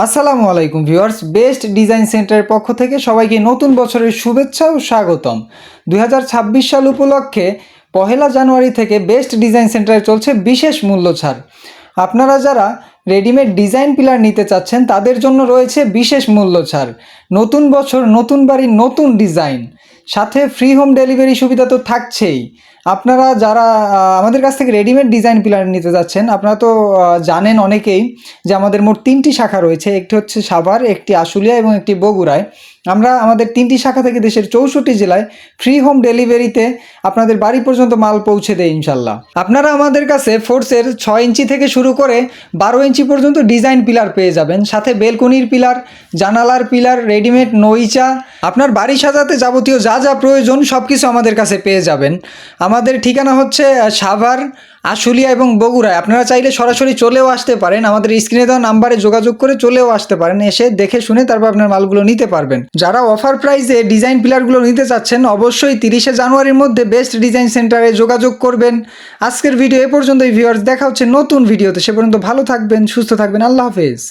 আসসালামু আলাইকুম viewers, best design সেন্টারের পক্ষ থেকে সবাইকে নতুন বছরের শুভেচ্ছা ও স্বাগতম। 2026 সাল উপলক্ষে 1 জানুয়ারি থেকে বেস্ট ডিজাইন সেন্টারে চলছে বিশেষ মূল্য ছাড়। আপনারা যারা রেডিমেড ডিজাইন পিলার নিতে চাচ্ছেন তাদের জন্য রয়েছে বিশেষ মূল্য ছাড়। নতুন বছর, নতুন বাড়ি, নতুন ডিজাইন, সাথে ফ্রি হোম ডেলিভারি সুবিধা তো থাকছেই। আপনারা যারা আমাদের কাছ থেকে রেডিমেড ডিজাইন পিলার নিতে যাচ্ছেন, আপনারা তো জানেন অনেকেই যে আমাদের মোট 3টি শাখা রয়েছে। একটি হচ্ছে সাভার, একটি আশুলিয়া এবং একটি বগুড়ায়। আমরা আমাদের 3টি শাখা থেকে দেশের 64 জেলায় ফ্রি হোম ডেলিভারিতে আপনাদের বাড়ি পর্যন্ত মাল পৌঁছে দেয় ইনশাল্লাহ। আপনারা আমাদের কাছে ফোর্সের 6 ইঞ্চি থেকে শুরু করে 12 ইঞ্চি পর্যন্ত ডিজাইন পিলার পেয়ে যাবেন, সাথে বেলকনির পিলার, জানালার পিলার, রেডিমেড নইচা, আপনার বাড়ি সাজাতে যাবতীয় যা যা প্রয়োজন সব কিছু আমাদের কাছে পেয়ে যাবেন। আমাদের ঠিকানা হচ্ছে সাভার, আশুলিয়া এবং বগুড়ায়। আপনারা চাইলে সরাসরি চলেও আসতে পারেন, আমাদের স্ক্রিনে দেওয়া নাম্বারে যোগাযোগ করে চলেও আসতে পারেন, এসে দেখে শুনে তারপর আপনার মালগুলো নিতে পারবেন। যারা অফার প্রাইসে ডিজাইন পিলারগুলো নিতে চাচ্ছেন অবশ্যই 30 জানুয়ারির মধ্যে বেস্ট ডিজাইন সেন্টারে যোগাযোগ করবেন। আজকের ভিডিও এ পর্যন্তই ভিউয়ার্স, দেখা হচ্ছে নতুন ভিডিওতে। সে পর্যন্ত ভালো থাকবেন, সুস্থ থাকবেন। আল্লাহ হাফেজ।